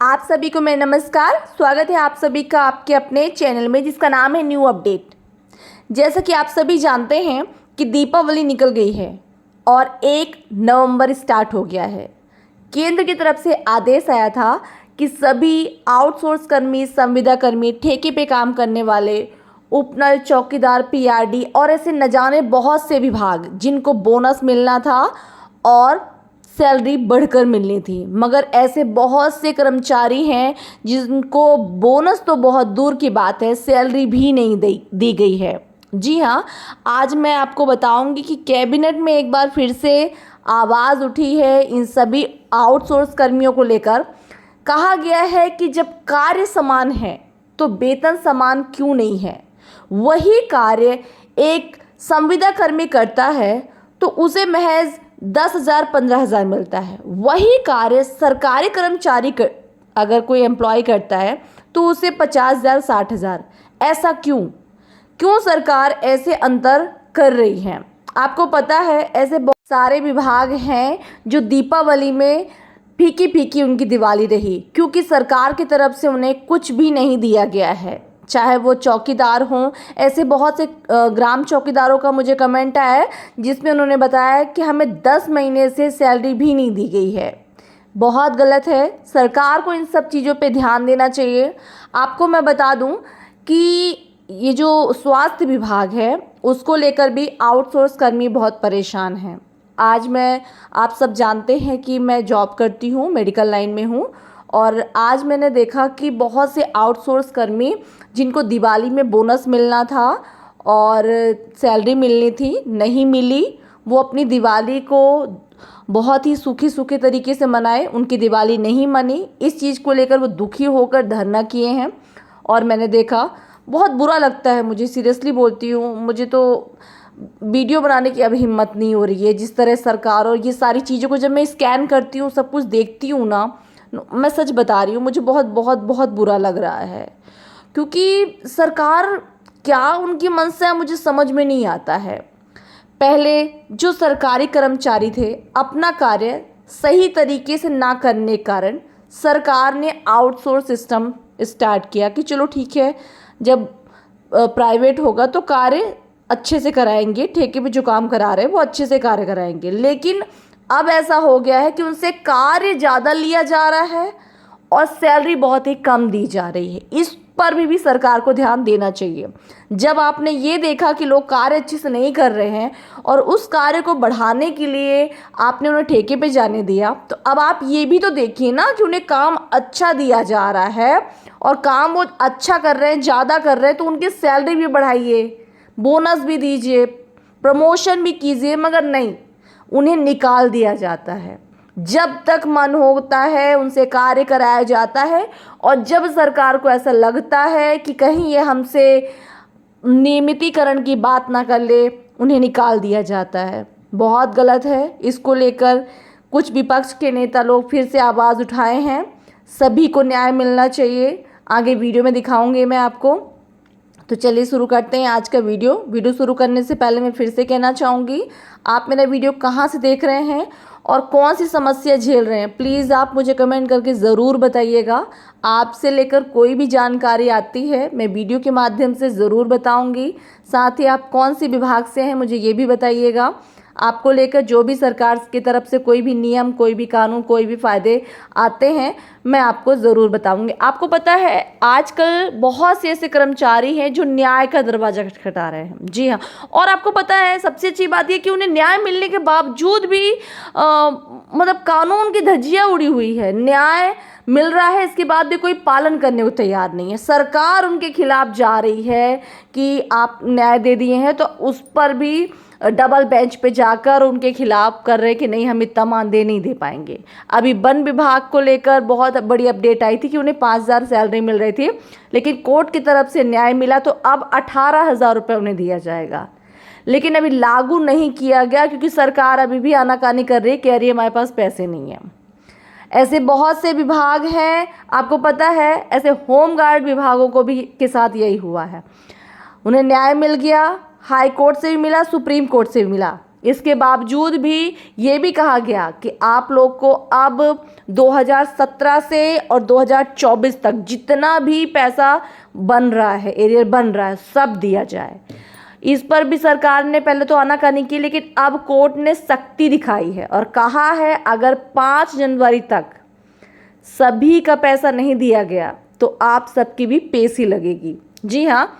आप सभी को मेरा नमस्कार। स्वागत है आप सभी का आपके अपने चैनल में जिसका नाम है न्यू अपडेट। जैसा कि आप सभी जानते हैं कि दीपावली निकल गई है और 1 नवंबर स्टार्ट हो गया है। केंद्र की तरफ से आदेश आया था कि सभी आउटसोर्स कर्मी, संविदा कर्मी, ठेके पे काम करने वाले, उपनल, चौकीदार, पीआरडी और ऐसे न जाने बहुत से विभाग जिनको बोनस मिलना था और सैलरी बढ़कर मिलनी थी, मगर ऐसे बहुत से कर्मचारी हैं जिनको बोनस तो बहुत दूर की बात है, सैलरी भी नहीं दी गई है। जी हाँ, आज मैं आपको बताऊंगी कि कैबिनेट में एक बार फिर से आवाज़ उठी है इन सभी आउटसोर्स कर्मियों को लेकर। कहा गया है कि जब कार्य समान है तो वेतन समान क्यों नहीं है। वही कार्य एक संविदा कर्मी करता है तो उसे महज 10,000 15,000 मिलता है। वही कार्य सरकारी कर्मचारी अगर कोई एम्प्लॉय करता है तो उसे 50,000 60,000। ऐसा क्यों सरकार ऐसे अंतर कर रही है। आपको पता है ऐसे बहुत सारे विभाग हैं जो दीपावली में फीकी फीकी उनकी दिवाली रही, क्योंकि सरकार की तरफ से उन्हें कुछ भी नहीं दिया गया है। चाहे वो चौकीदार हों, ऐसे बहुत से ग्राम चौकीदारों का मुझे कमेंट आया है जिसमें उन्होंने बताया कि हमें 10 महीने से सैलरी भी नहीं दी गई है। बहुत गलत है, सरकार को इन सब चीज़ों पे ध्यान देना चाहिए। आपको मैं बता दूं कि ये जो स्वास्थ्य विभाग है उसको लेकर भी आउटसोर्स कर्मी बहुत परेशान हैं। आज आप सब जानते हैं कि मैं जॉब करती हूँ, मेडिकल लाइन में हूँ, और आज मैंने देखा कि बहुत से आउटसोर्स कर्मी जिनको दिवाली में बोनस मिलना था और सैलरी मिलनी थी, नहीं मिली। वो अपनी दिवाली को बहुत ही सूखे तरीके से मनाए, उनकी दिवाली नहीं मनी। इस चीज़ को लेकर वो दुखी होकर धरना किए हैं और मैंने देखा, बहुत बुरा लगता है मुझे, सीरियसली बोलती हूँ। मुझे तो वीडियो बनाने की अब हिम्मत नहीं हो रही है। जिस तरह सरकार और ये सारी चीज़ों को जब मैं स्कैन करती हूँ, सब कुछ देखती हूँ ना, मैं सच बता रही हूँ, मुझे बहुत बहुत बहुत बुरा लग रहा है। क्योंकि सरकार क्या उनकी मंशा है मुझे समझ में नहीं आता है। पहले जो सरकारी कर्मचारी थे अपना कार्य सही तरीके से ना करने के कारण सरकार ने आउटसोर्स सिस्टम स्टार्ट किया कि चलो ठीक है, जब प्राइवेट होगा तो कार्य अच्छे से कराएंगे, ठेके पे जो काम करा रहे हैं वो अच्छे से कार्य कराएंगे। लेकिन अब ऐसा हो गया है कि उनसे कार्य ज़्यादा लिया जा रहा है और सैलरी बहुत ही कम दी जा रही है। इस पर भी सरकार को ध्यान देना चाहिए। जब आपने ये देखा कि लोग कार्य अच्छे से नहीं कर रहे हैं और उस कार्य को बढ़ाने के लिए आपने उन्हें ठेके पे जाने दिया, तो अब आप ये भी तो देखिए ना कि उन्हें काम अच्छा दिया जा रहा है और काम वो अच्छा कर रहे हैं, ज़्यादा कर रहे हैं, तो उनकी सैलरी भी बढ़ाइए, बोनस भी दीजिए, प्रमोशन भी कीजिए। मगर नहीं, उन्हें निकाल दिया जाता है। जब तक मन होता है उनसे कार्य कराया जाता है और जब सरकार को ऐसा लगता है कि कहीं ये हमसे नियमितीकरण की बात ना कर ले, उन्हें निकाल दिया जाता है। बहुत गलत है। इसको लेकर कुछ विपक्ष के नेता लोग फिर से आवाज़ उठाए हैं। सभी को न्याय मिलना चाहिए। आगे वीडियो में दिखाऊंगी मैं आपको। तो चलिए शुरू करते हैं आज का वीडियो शुरू करने से पहले मैं फिर से कहना चाहूँगी, आप मेरा वीडियो कहाँ से देख रहे हैं और कौन सी समस्या झेल रहे हैं, प्लीज़ आप मुझे कमेंट करके ज़रूर बताइएगा। आपसे लेकर कोई भी जानकारी आती है मैं वीडियो के माध्यम से ज़रूर बताऊंगी। साथ ही आप कौन सी विभाग से हैं मुझे ये भी बताइएगा। आपको लेकर जो भी सरकार की तरफ से कोई भी नियम, कोई भी कानून, कोई भी फ़ायदे आते हैं मैं आपको ज़रूर बताऊंगी। आपको पता है आजकल बहुत से ऐसे कर्मचारी हैं जो न्याय का दरवाज़ा खटखटा रहे हैं। जी हाँ, और आपको पता है सबसे अच्छी बात यह कि उन्हें न्याय मिलने के बावजूद भी मतलब कानून की धज्जियाँ उड़ी हुई है। न्याय मिल रहा है, इसके बाद भी कोई पालन करने को तैयार नहीं है। सरकार उनके खिलाफ जा रही है कि आप न्याय दे दिए हैं, तो उस पर भी डबल बेंच पे जाकर उनके खिलाफ कर रहे कि नहीं, हम इतना मानदेय नहीं दे पाएंगे। अभी वन विभाग को लेकर बहुत बड़ी अपडेट आई थी कि उन्हें 5,000 सैलरी मिल रही थी, लेकिन कोर्ट की तरफ से न्याय मिला तो अब 18,000 रुपये उन्हें दिया जाएगा। लेकिन अभी लागू नहीं किया गया क्योंकि सरकार अभी भी आनाकानी कर रही है, कह रही है हमारे पास पैसे नहीं हैं। ऐसे बहुत से विभाग हैं, आपको पता है ऐसे होमगार्ड विभागों को भी के साथ यही हुआ है। उन्हें न्याय मिल गया, हाई कोर्ट से भी मिला, सुप्रीम कोर्ट से भी मिला, इसके बावजूद भी ये भी कहा गया कि आप लोग को अब 2017 से और 2024 तक जितना भी पैसा बन रहा है, एरियर बन रहा है, सब दिया जाए। इस पर भी सरकार ने पहले तो आनाकानी की, लेकिन अब कोर्ट ने सख्ती दिखाई है और कहा है अगर 5 जनवरी तक सभी का पैसा नहीं दिया गया तो आप सबकी भी पेशी लगेगी। जी हाँ,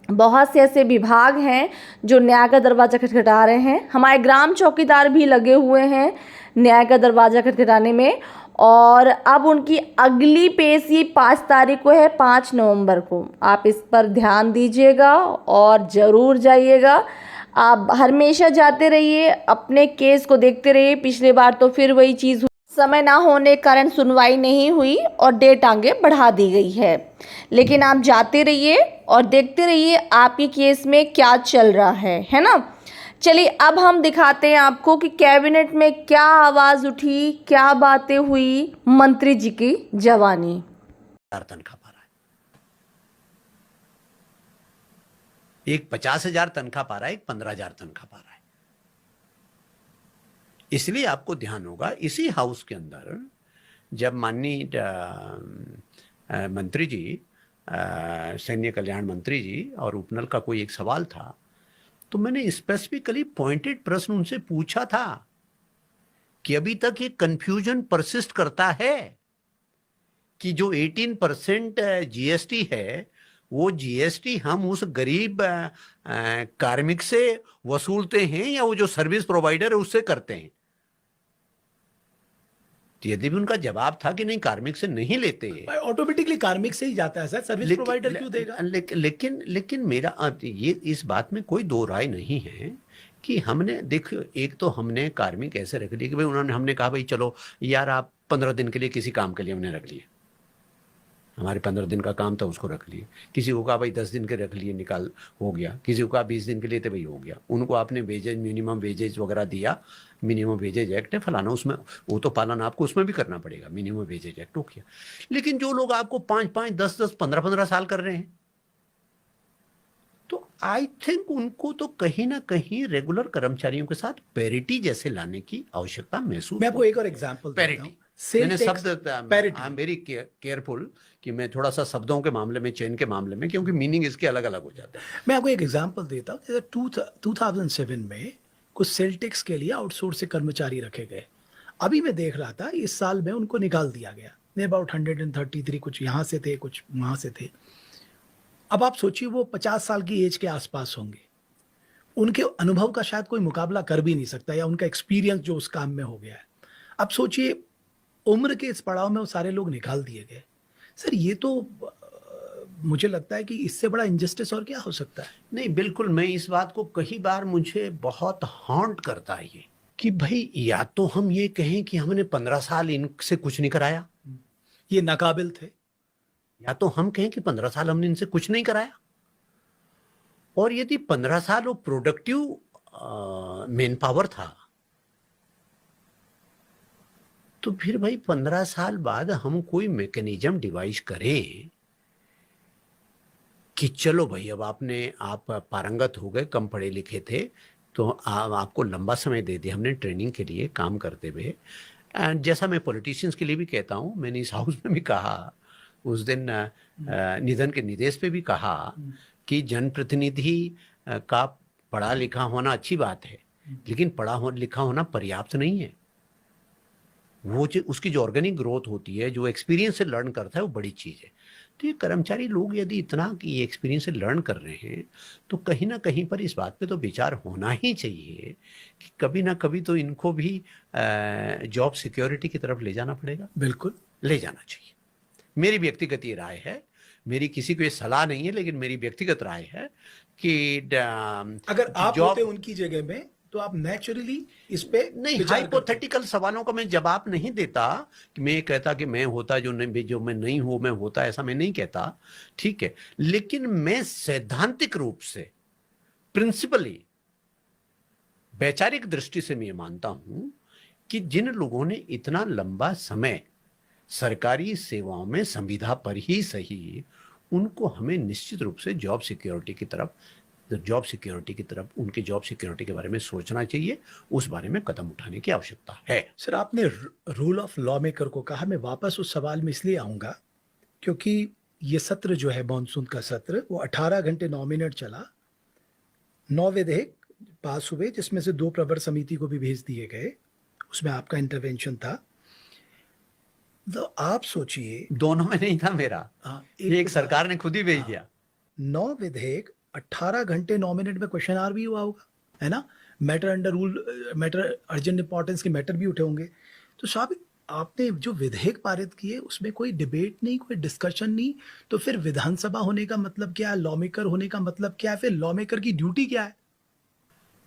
बहुत से ऐसे विभाग हैं जो न्याय का दरवाज़ा खटखटा रहे हैं। हमारे ग्राम चौकीदार भी लगे हुए हैं न्याय का दरवाज़ा खटखटाने में, और अब उनकी अगली पेशी 5 तारीख को है, 5 नवंबर को। आप इस पर ध्यान दीजिएगा और ज़रूर जाइएगा। आप हमेशा जाते रहिए, अपने केस को देखते रहिए। पिछली बार तो फिर वही चीज़ हुई, समय ना होने के कारण सुनवाई नहीं हुई और डेट आगे बढ़ा दी गई है। लेकिन आप जाते रहिए और देखते रहिए आपके केस में क्या चल रहा है ना। चलिए अब हम दिखाते हैं आपको कि कैबिनेट में क्या आवाज़ उठी, क्या बातें हुई मंत्री जी की जवानी। तनख्वाह पा रहा है, एक 50,000 तनख्वाह पा रहा है, एक 15,000 तनख्वाह पा रहा है। इसलिए आपको ध्यान होगा इसी हाउस के अंदर जब माननीय मंत्री जी, सैन्य कल्याण मंत्री जी और उपनल का कोई एक सवाल था, तो मैंने स्पेसिफिकली पॉइंटेड प्रश्न उनसे पूछा था कि अभी तक ये कंफ्यूजन परसिस्ट करता है कि जो 18% जीएसटी है वो जीएसटी हम उस गरीब कार्मिक से वसूलते हैं या वो जो सर्विस प्रोवाइडर है उससे करते हैं। तो यदि भी उनका जवाब था कि नहीं कार्मिक से नहीं लेते, ऑटोमेटिकली कार्मिक से ही जाता है सर, सर्विस प्रोवाइडर क्यों देगा? लेकिन मेरा ये इस बात में कोई दो राय नहीं है कि हमने देखो, एक तो हमने कार्मिक ऐसे रख लिए कि भाई हमने कहा भाई चलो यार आप 15 दिन के लिए किसी काम के लिए हमने रख लिए, हमारे 15 दिन का काम था उसको रख लिए। किसी को कहा भाई 10 दिन के रख लिए, निकाल हो गया। किसी को कहा 20 दिन के लिए, तो भाई हो गया। उनको आपने वेजेज, मिनिमम वेजेज वगैरह दिया, मिनिमम वेजेज एक्ट है फलाना, उसमें वो तो पालन आपको उसमें भी करना पड़ेगा, मिनिमम वेजेज एक्ट हो गया। लेकिन जो लोग आपको 5-5, 10-10, 15-15 साल कर रहे हैं, तो आई थिंक उनको तो कहीं ना कहीं रेगुलर कर्मचारियों के साथ पैरिटी जैसे लाने की आवश्यकता महसूस। मैं आपको एक और एग्जांपल पैरिटी, मैंने शब्द आई एम वेरी केयरफुल कि मैं थोड़ा सा शब्दों के मामले में, चयन के मामले में, क्योंकि मीनिंग इसके अलग अलग हो जाता है। मैं आपको एक एग्जांपल देता हूँ। जैसे 2007 में कुछ सेल टैक्स के लिए आउटसोर्स से कर्मचारी रखे गए। अभी मैं देख रहा था इस साल में उनको निकाल दिया गया। अबाउट 133, कुछ यहाँ से थे कुछ वहाँ से थे। अब आप सोचिए वो 50 साल की एज के आसपास होंगे, उनके अनुभव का शायद कोई मुकाबला कर भी नहीं सकता, या उनका एक्सपीरियंस जो उस काम में हो गया है। अब सोचिए उम्र के इस पड़ाव में वो सारे लोग निकाल दिए गए। सर ये तो मुझे लगता है कि इससे बड़ा इनजस्टिस और क्या हो सकता है? नहीं, बिल्कुल, मैं इस बात को कई बार मुझे बहुत हॉन्ट करता है ये कि भाई या तो हम ये कहें कि हमने 15 साल इनसे कुछ नहीं कराया, ये नाकाबिल थे, या तो हम कहें कि 15 साल हमने इनसे कुछ नहीं कराया। और यदि 15 साल वो प्रोडक्टिव मेन पावर था, तो फिर भाई 15 साल बाद हम कोई मैकेनिज्म डिवाइस करें कि चलो भाई अब आप पारंगत हो गए, कम पढ़े लिखे थे, तो आपको लंबा समय दे दिया हमने ट्रेनिंग के लिए काम करते हुए। एंड जैसा मैं पॉलिटिशियंस के लिए भी कहता हूँ, मैंने इस हाउस में भी कहा उस दिन, निधन के निर्देश पे भी कहा कि जनप्रतिनिधि का पढ़ा लिखा होना अच्छी बात है, लेकिन लिखा होना पर्याप्त नहीं है। वो जो उसकी जो ऑर्गेनिक ग्रोथ होती है, जो एक्सपीरियंस से लर्न करता है, वो बड़ी चीज़ है। तो ये कर्मचारी लोग यदि इतना कि एक्सपीरियंस से लर्न कर रहे हैं, तो कहीं ना कहीं पर इस बात पे तो विचार होना ही चाहिए कि कभी ना कभी तो इनको भी जॉब सिक्योरिटी की तरफ ले जाना पड़ेगा। बिल्कुल ले जाना चाहिए। मेरी व्यक्तिगत ये राय है, मेरी किसी को ये सलाह नहीं है, लेकिन मेरी व्यक्तिगत राय है कि अगर आप होते उनकी जगह में तो आप नेचुरली इस पे नहीं, हाइपोथेटिकल सवालों का मैं जवाब नहीं देता कि मैं कहता कि मैं होता जो मैं नहीं हूं मैं होता, ऐसा मैं नहीं कहता, ठीक है। लेकिन मैं सैद्धांतिक रूप से, प्रिंसिपली, वैचारिक दृष्टि से मैं मानता हूं कि जिन लोगों ने इतना लंबा समय सरकारी सेवाओं में संविदा पर ही सही, उनको हमें निश्चित रूप से जॉब सिक्योरिटी की तरफ तो जॉब सिक्योरिटी की तरफ, उनके जॉब सिक्योरिटी के बारे में सोचना चाहिए, उस बारे में कदम उठाने की आवश्यकता है। सर, आपने रूल ऑफ लॉ मेकर को कहा, मैं वापस उस सवाल में इसलिए आऊँगा क्योंकि ये सत्र जो है मॉनसून का सत्र, वो 18 घंटे 9 मिनट चला। 9 विधेयक पास हुए, जिसमें से 2 प्रवर समिति को भी भेज दिए गए, उसमें आपका इंटरवेंशन था। तो आप सोचिए, दोनों में नहीं था मेरा, एक सरकार ने खुद ही भेज दिया। 9 विधेयक 18 घंटे 9 मिनट में क्वेश्चन आर भी हुआ होगा, है ना? Matter under rule, matter urgent importance के मैटर भी उठे होंगे। तो साहब, आपने जो विधेयक पारित किए उसमें कोई डिबेट नहीं, कोई डिस्कशन नहीं, तो फिर विधानसभा होने का मतलब क्या है? लॉ मेकर होने का मतलब क्या है? फिर लॉ मेकर की ड्यूटी क्या है?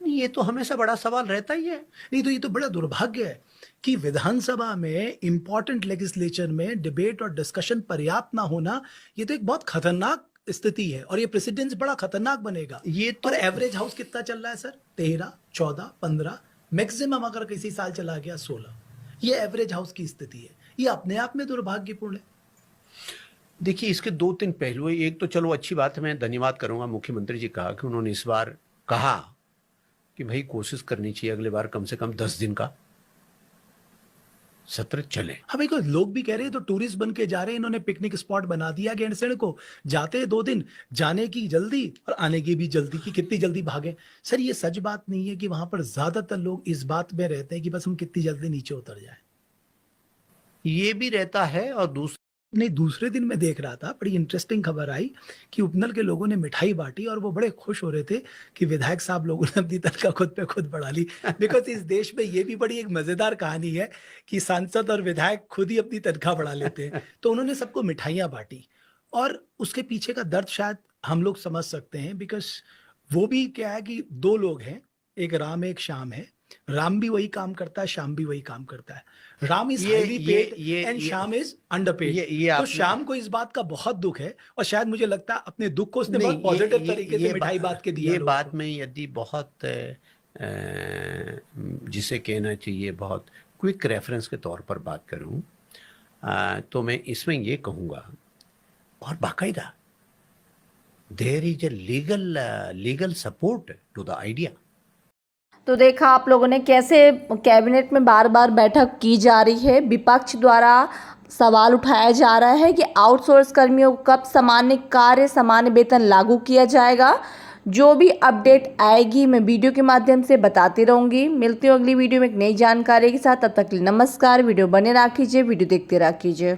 ये तो हमेशा बड़ा सवाल रहता ही है। नहीं तो ये तो बड़ा दुर्भाग्य है कि विधानसभा में इंपॉर्टेंट लेजिस्लेचर में डिबेट और डिस्कशन पर्याप्त ना होना, ये तो एक बहुत खतरनाक स्थिति है और ये प्रेसिडेंस बड़ा खतरनाक बनेगा। ये तो और एवरेज हाउस कितना चल रहा है सर? 13, 14, 15, मैक्सिमम अगर किसी साल चला गया 16। ये एवरेज हाउस की स्थिति है। ये अपने आप में दुर्भाग्यपूर्ण है। देखिए, इसके 2-3 पहलू हैं। एक तो चलो अच्छी बात है, मैं धन्यवाद करूंगा मुख्यमंत्री जी का कि उन्होंने इस बार कहा कि भाई कोशिश करनी चाहिए अगले बार कम से कम 10 दिन का सत्र चले। हाँ भाई, लोग भी कह रहे हैं तो टूरिस्ट बन के जा रहे हैं, इन्होंने पिकनिक स्पॉट बना दिया गैंडसैंड को, जाते हैं 2 दिन, जाने की जल्दी और आने की भी जल्दी, कि कितनी जल्दी भागे। सर, ये सच बात नहीं है कि वहां पर ज्यादातर लोग इस बात में रहते हैं कि बस हम कितनी जल्दी नीचे उतर जाए। ये भी रहता है। और दूसरे दिन मैं देख रहा था, बड़ी इंटरेस्टिंग खबर आई कि उपनल के लोगों ने मिठाई बांटी और वो बड़े खुश हो रहे थे कि विधायक साहब लोगों ने अपनी तनख्वाह खुद पे खुद बढ़ा ली। बिकॉज इस देश में ये भी बड़ी एक मजेदार कहानी है कि सांसद और विधायक खुद ही अपनी तनख्वाह बढ़ा लेते हैं। तो उन्होंने सबको मिठाइयाँ बांटी और उसके पीछे का दर्द शायद हम लोग समझ सकते हैं। बिकॉज वो भी क्या है कि 2 लोग हैं, एक राम एक श्याम है। राम भी वही काम करता है, श्याम भी वही काम करता है। Ram is highly paid and Shyam is underpaid. तो श्याम को इस बात का बहुत दुख है और शायद मुझे लगता है अपने दुख को उसने बहुत पॉजिटिव तरीके से मिठाई बांट के दिया। ये बात में यदि बहुत जिसे कहना चाहिए बहुत क्विक रेफरेंस के तौर पर बात करूं, तो मैं इसमें ये कहूंगा, और बाकायदा there is a legal support to the idea. तो देखा आप लोगों ने कैसे कैबिनेट में बार बार बैठक की जा रही है। विपक्ष द्वारा सवाल उठाया जा रहा है कि आउटसोर्स कर्मियों को कब सामान्य कार्य सामान्य वेतन लागू किया जाएगा। जो भी अपडेट आएगी मैं वीडियो के माध्यम से बताती रहूँगी। मिलती हूँ अगली वीडियो में एक नई जानकारी के साथ। तब तक के लिए नमस्कार। वीडियो बने रखिए, वीडियो देखते रखिए।